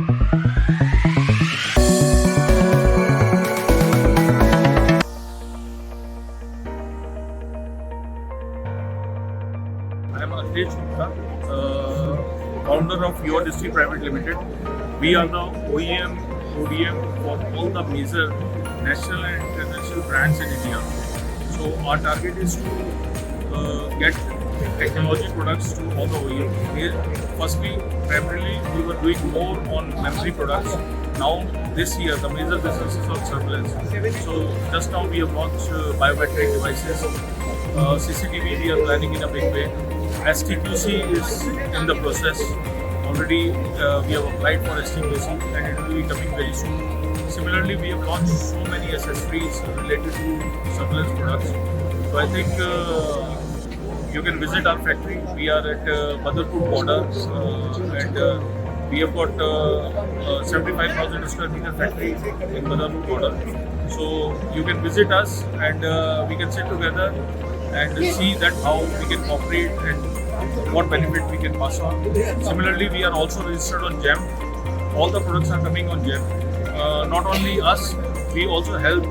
I am Akhilesh Gupta, founder of DISTREE Private Limited. We are the OEM, ODM for all the major national and international brands in India. So our target is to get technology products to all the OEM. Firstly, primarily we were doing more on memory products. Now this year the major business is on surveillance. So just now we have launched biometric devices. CCTV we are planning in a big way. STQC is in the process. Already we have applied for STQC and it will be coming very soon. Similarly, we have launched so many accessories related to surveillance products. So I think you can visit our factory. We are at Badarpur border and we have got 75,000 square meter factory in Badarpur border. So you can visit us and we can sit together and see that how we can cooperate and what benefit we can pass on. Similarly, we are also registered on GEM. All the products are coming on GEM. Not only us, we also help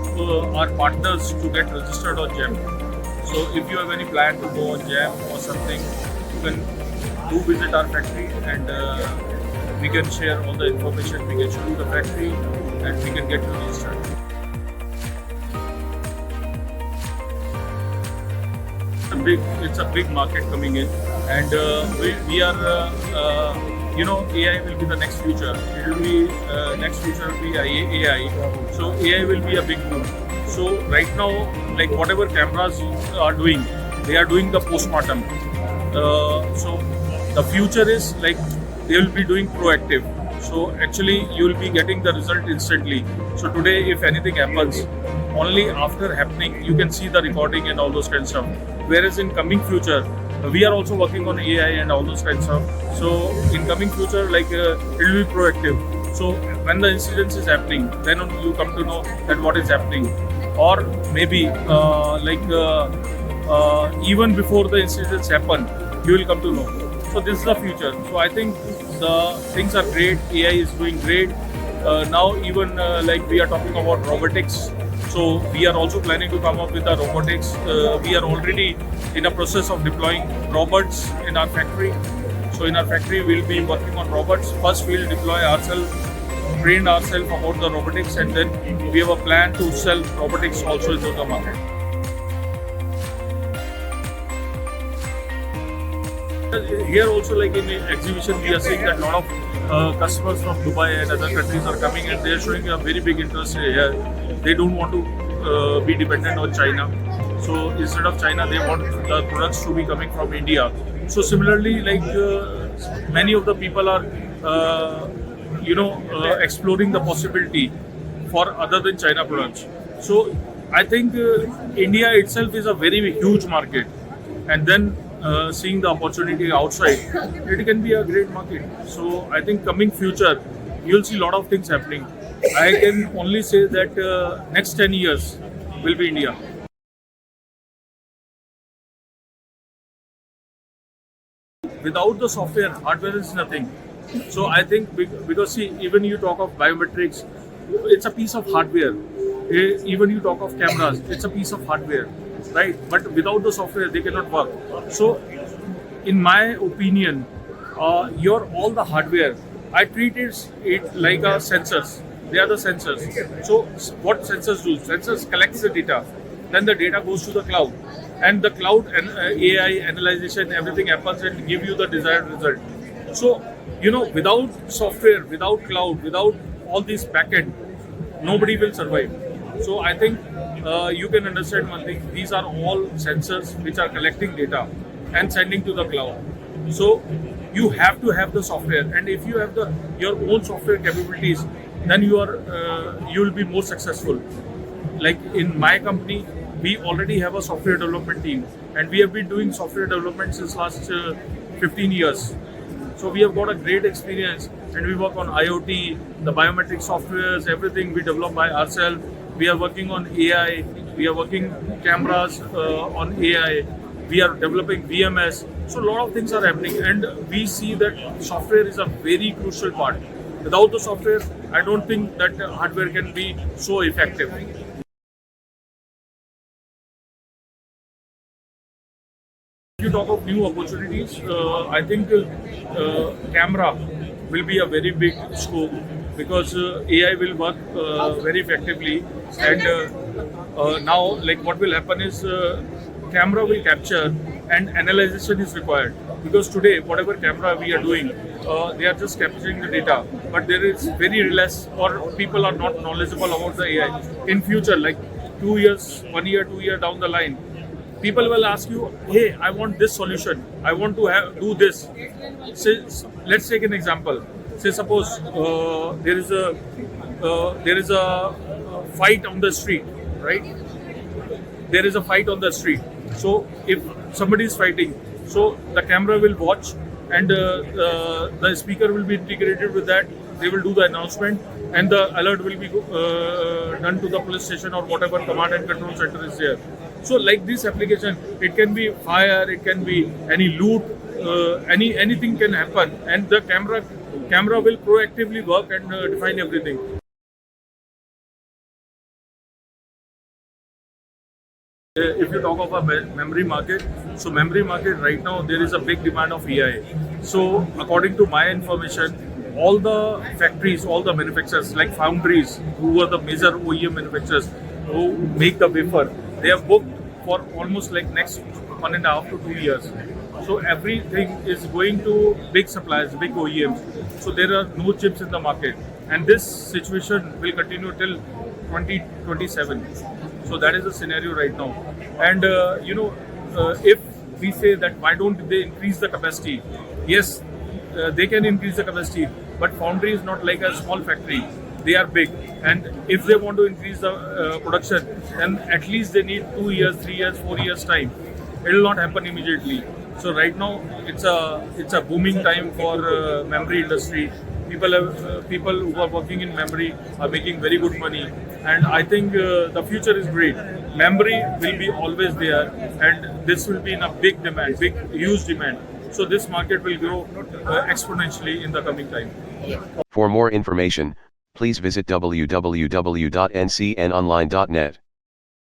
our partners to get registered on GEM. So if you have any plan to go on GEM or something, you can do visit our factory and we can share all the information. We can show you the factory and we can get you registered. It's a big market coming in, and we are AI will be the next future. It will be next future will be AI. So AI will be a big boom. So right now, like whatever cameras are doing, they are doing the postmortem. So the future is like they will be doing proactive. So actually you will be getting the result instantly. So today if anything happens, only after happening you can see the recording and all those kinds of stuff. Whereas in coming future, we are also working on AI and all those kinds of stuff. So in coming future, like it will be proactive. So when the incident is happening, then only you come to know that what is happening. Or maybe even before the incidents happen, you will come to know. So this is the future. So I think the things are great. AI is doing great. Now even like we are talking about robotics. So we are also planning to come up with the robotics. We are already in a process of deploying robots in our factory. So in our factory we will be working on robots. First we will deploy ourselves, train ourselves about the robotics, and then we have a plan to sell robotics also into the market. Here also, like in the exhibition, we are seeing that a lot of customers from Dubai and other countries are coming and they are showing a very big interest here. They don't want to be dependent on China. So instead of China, they want the products to be coming from India. So similarly, like many of the people are, exploring the possibility for other than China products. So I think India itself is a very huge market, and then seeing the opportunity outside, it can be a great market. So I think coming future, you'll see a lot of things happening. I can only say that next 10 years will be India. Without the software, hardware is nothing. So I think because see, even you talk of biometrics, it's a piece of hardware. Even you talk of cameras, it's a piece of hardware, right? But without the software, they cannot work. So in my opinion, all the hardware, I treat it like a sensors. They are the sensors. So what sensors do? Sensors collects the data, then the data goes to the cloud, and the cloud and AI analyzation, everything happens and give you the desired result. So without software, without cloud, without all these backend, nobody will survive. So I think you can understand one thing. These are all sensors which are collecting data and sending to the cloud. So you have to have the software, and if you have your own software capabilities, then you will be more successful. Like in my company, we already have a software development team, and we have been doing software development since last 15 years. So we have got a great experience, and we work on IoT, the biometric softwares, everything we develop by ourselves. We are working on AI, we are working cameras on AI, we are developing VMS. So a lot of things are happening, and we see that software is a very crucial part. Without the software, I don't think that hardware can be so effective. If you talk of new opportunities, I think camera will be a very big scope because AI will work very effectively, and now like what will happen is camera will capture and analyzation is required, because today whatever camera we are doing, they are just capturing the data, but there is very less, or people are not knowledgeable about the AI. In future, like 2 years, 1 year, 2 year down the line, people will ask you, hey, I want this solution, I want to do this. Say, let's take an example. Say suppose there is a fight on the street, right? There is a fight on the street. So if somebody is fighting, so the camera will watch, and the speaker will be integrated with that. They will do the announcement, and the alert will be done to the police station or whatever command and control center is there. So like this application, it can be fire, it can be any loot, anything can happen, and the camera will proactively work and define everything. If you talk of a memory market, so memory market right now there is a big demand of AI. So according to my information, all the factories, all the manufacturers like foundries, who are the major OEM manufacturers who make the wafer, they have booked for almost like next 1.5 to 2 years. So everything is going to big suppliers, big OEMs. So there are no chips in the market, and this situation will continue till 2027. So that is the scenario right now. And if we say that why don't they increase the capacity? Yes, they can increase the capacity, but foundry is not like a small factory. They are big, and if they want to increase the production, then at least they need 2 years, 3 years, 4 years time. It will not happen immediately. So right now it's a booming time for memory industry. People who are working in memory are making very good money, and I think the future is great. Memory will be always there, and this will be in a big demand, huge demand. So this market will grow exponentially in the coming time. For more information, please visit www.ncnonline.net.